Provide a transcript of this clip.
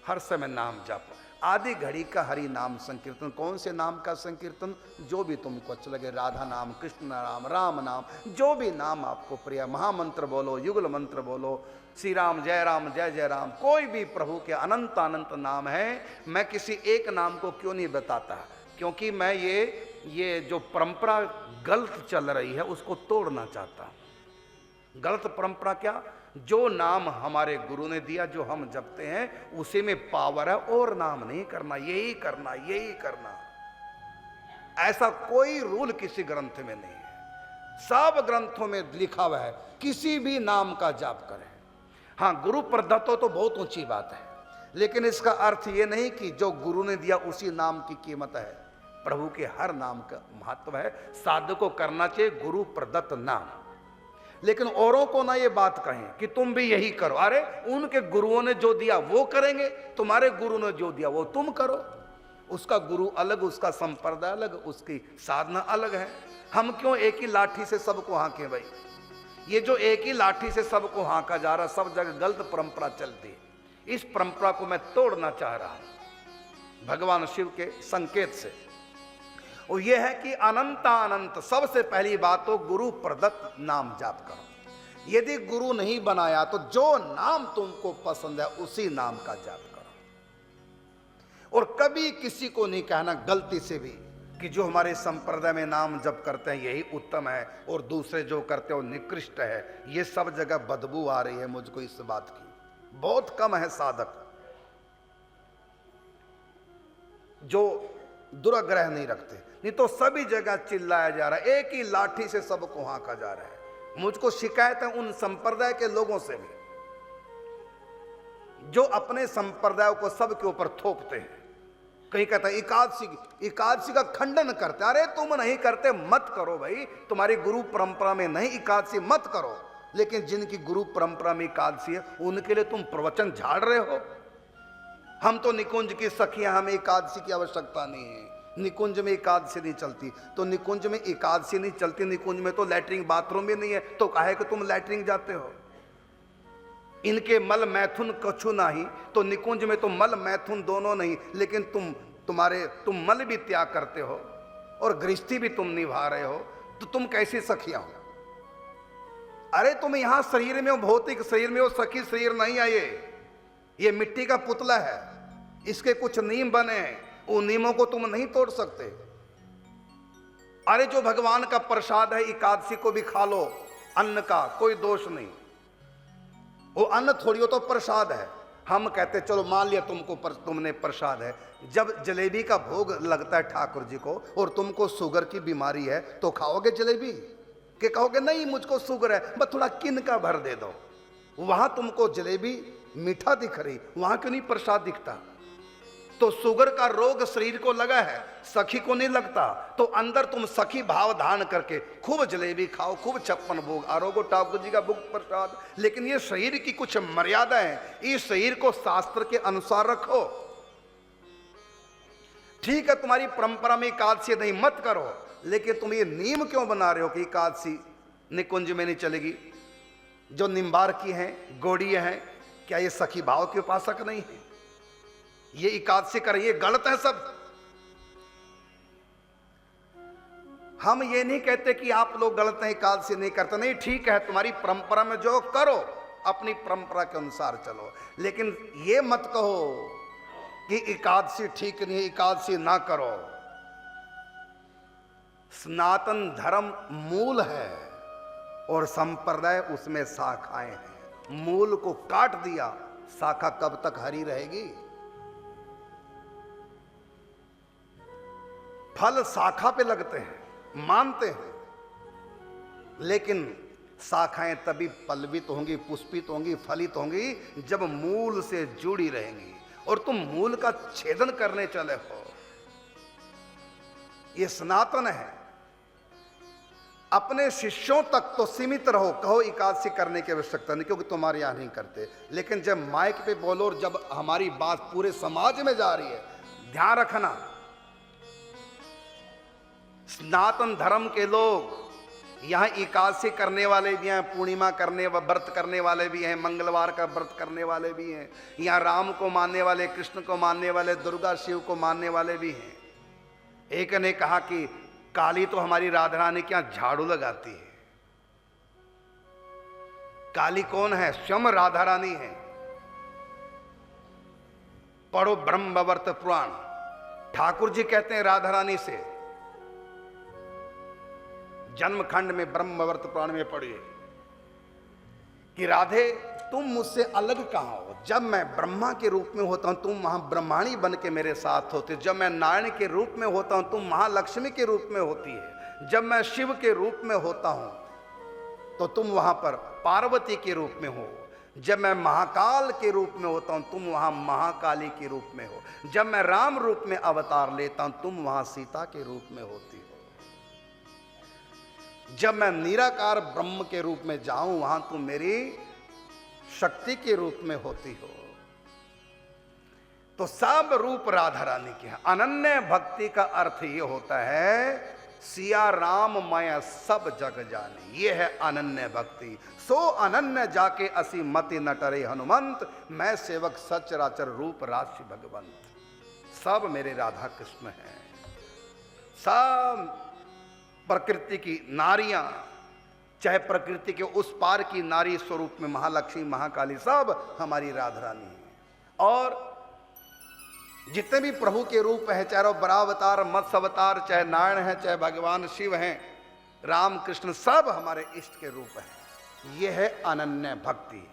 हर समय नाम जप, आधी घड़ी का हरि नाम संकीर्तन। कौन से नाम का संकीर्तन? जो भी तुमको अच्छा लगे, राधा नाम, कृष्ण नाम, राम नाम, जो भी नाम आपको प्रिय, महामंत्र बोलो, युगल मंत्र बोलो, श्री राम जय जय राम, कोई भी प्रभु के अनंत अनंत नाम है। मैं किसी एक नाम को क्यों नहीं बताता, क्योंकि मैं ये जो परंपरा गलत चल रही है उसको तोड़ना चाहता हूं। गलत परंपरा क्या? जो नाम हमारे गुरु ने दिया, जो हम जपते हैं, उसी में पावर है, और नाम नहीं करना, यही करना, यही करना। ऐसा कोई रूल किसी ग्रंथ में नहीं है। सब ग्रंथों में लिखा हुआ है किसी भी नाम का जाप करें। हाँ, गुरु प्रदत्त हो तो बहुत ऊंची बात है, लेकिन इसका अर्थ ये नहीं कि जो गुरु ने दिया उसी नाम की कीमत है। प्रभु के हर नाम का महत्व है। साधु को करना चाहिए गुरु प्रदत्त नाम, लेकिन औरों को ना ये बात कहें कि तुम भी यही करो। अरे उनके गुरुओं ने जो दिया वो करेंगे, तुम्हारे गुरु ने जो दिया वो तुम करो। उसका गुरु अलग, उसका संप्रदाय अलग, उसकी साधना अलग है। हम क्यों एक ही लाठी से सबको हाँके भाई? ये जो एक ही लाठी से सबको हाँका जा रहा, सब जगह गलत परंपरा चलती है। इस परंपरा को मैं तोड़ना चाह रहा हूं भगवान शिव के संकेत से। और यह है कि अनंत सबसे पहली बात तो गुरु प्रदत्त नाम जाप करो। यदि गुरु नहीं बनाया तो जो नाम तुमको पसंद है उसी नाम का जाप करो। और कभी किसी को नहीं कहना गलती से भी कि जो हमारे संप्रदाय में नाम जप करते हैं यही उत्तम है और दूसरे जो करते हैं वो निकृष्ट है। ये सब जगह बदबू आ रही है मुझको इस बात की। बहुत कम है साधक जो दुराग्रह नहीं रखते, नहीं तो सभी जगह चिल्लाया जा रहा है, एक ही लाठी से सबको हाँका जा रहा है। मुझको शिकायत है उन संप्रदाय के लोगों से भी जो अपने संप्रदाय को सबके ऊपर थोपते हैं। कहीं कहता है एकादशी का खंडन करते। अरे तुम नहीं करते मत करो भाई, तुम्हारी गुरु परंपरा में नहीं एकादशी मत करो, लेकिन जिनकी गुरु परंपरा में एकादशी है उनके लिए तुम प्रवचन झाड़ रहे हो। हम तो निकुंज की सखियां, हमें एकादशी की आवश्यकता नहीं है। निकुंज में एकादशी नहीं चलती तो निकुंज में एकादशी नहीं चलती, निकुंज में तो लैट्रिन बाथरूम भी नहीं है, तो काहे कि तुम लैट्रिन जाते हो। इनके मल मैथुन कछु नहीं, तो निकुंज में तो मल मैथुन दोनों नहीं, लेकिन तुम मल भी त्याग करते हो और गृहस्थी भी तुम निभा रहे हो, तो तुम कैसी सखियां हो? अरे तुम यहां शरीर में हो, भौतिक शरीर में हो, सखी शरीर नहीं है। ये मिट्टी का पुतला है, इसके कुछ नियम बने हैं, उन नियमों को तुम नहीं तोड़ सकते। अरे जो भगवान का प्रसाद है एकादशी को भी खा लो, अन्न का कोई दोष नहीं, वो अन्न थोड़ी हो तो प्रसाद है। हम कहते चलो मान लिया तुमने प्रसाद है। जब जलेबी का भोग लगता है ठाकुर जी को और तुमको शुगर की बीमारी है तो खाओगे जलेबी कि कहोगे नहीं मुझको शुगर है बस थोड़ा किन का भर दे दो? वहां तुमको जलेबी मीठा दिख रही, वहां क्यों नहीं प्रसाद दिखता? तो शुगर का रोग शरीर को लगा है, सखी को नहीं लगता, तो अंदर तुम सखी भाव धारण करके खूब जलेबी खाओ, खूब 56 भोग आरोगो ठाकुर जी का भोग प्रसाद। लेकिन ये शरीर की कुछ मर्यादा है, इस शरीर को शास्त्र के अनुसार रखो। ठीक है तुम्हारी परंपरा में एकादशी नहीं मत करो, लेकिन तुम ये नियम क्यों बना रहे हो कि एकादशी निकुंज में नहीं चलेगी? जो निम्बार की हैं, गौड़ीय हैं, क्या ये सखी भाव के उपासक नहीं है? ये एकादशी कर, ये गलत है सब। हम ये नहीं कहते कि आप लोग गलत हैं, एकादशी नहीं करते, नहीं ठीक है तुम्हारी परंपरा में जो करो, अपनी परंपरा के अनुसार चलो, लेकिन ये मत कहो कि एकादशी ठीक नहीं है, एकादशी ना करो। सनातन धर्म मूल है और संप्रदाय उसमें शाखाएं हैं। मूल को काट दिया, शाखा कब तक हरी रहेगी? फल शाखा पे लगते हैं, मानते हैं, लेकिन शाखाएं तभी पल्लवित होंगी, पुष्पित होंगी, फलित होंगी जब मूल से जुड़ी रहेंगी। और तुम मूल का छेदन करने चले हो। ये सनातन है। अपने शिष्यों तक तो सीमित रहो, कहो एकादशी करने की आवश्यकता नहीं, क्योंकि तुम्हारे यहां नहीं करते। लेकिन जब माइक पे बोलो और जब हमारी बात पूरे समाज में जा रही है, ध्यान रखना, सनातन धर्म के लोग यहाँ एकादशी करने वाले भी हैं, पूर्णिमा करने व्रत करने वाले भी हैं, मंगलवार का व्रत करने वाले भी हैं। यहाँ राम को मानने वाले, कृष्ण को मानने वाले, दुर्गा शिव को मानने वाले भी हैं। एक ने कहा कि काली तो हमारी राधा रानी के यहाँ झाड़ू लगाती है। काली कौन है? स्वयं राधा रानी है। पढ़ो ब्रह्मवर्त पुराण। ठाकुर जी कहते हैं राधा रानी से, जन्मखंड में ब्रह्मवर्त पुराण में पढ़िए कि राधे तुम मुझसे अलग कहां हो? जब मैं ब्रह्मा के रूप में होता हूं तुम वहां ब्रह्माणी बन के मेरे साथ होते, जब मैं नारायण के रूप में होता हूं तुम महालक्ष्मी के रूप में होती है, जब मैं शिव के रूप में होता हूं तो तुम वहां पर पार्वती के रूप में हो, जब मैं महाकाल के रूप में होता हूं तुम वहां महाकाली के रूप में हो, जब मैं राम रूप में अवतार लेता हूं तुम वहां सीता के रूप में होती हो, जब मैं निराकार ब्रह्म के रूप में जाऊं वहां तुम मेरी शक्ति के रूप में होती हो। तो सब रूप राधा रानी के हैं। अनन्य भक्ति का अर्थ ये होता है सिया राम मैं सब जग जानी, ये है अनन्य भक्ति। सो अनन्य जाके असी मति नटरे हनुमंत, मैं सेवक सचराचर रूप राशि भगवंत। सब मेरे राधा कृष्ण हैं। सब प्रकृति की नारियां, चाहे प्रकृति के उस पार की नारी स्वरूप में महालक्ष्मी महाकाली, सब हमारी राधा रानी है। और जितने भी प्रभु के रूप हैं, चाहे वो बरावतार मत्स्य अवतार, चाहे नारायण है, चाहे भगवान शिव हैं, राम कृष्ण, सब हमारे इष्ट के रूप हैं। यह है अनन्य भक्ति।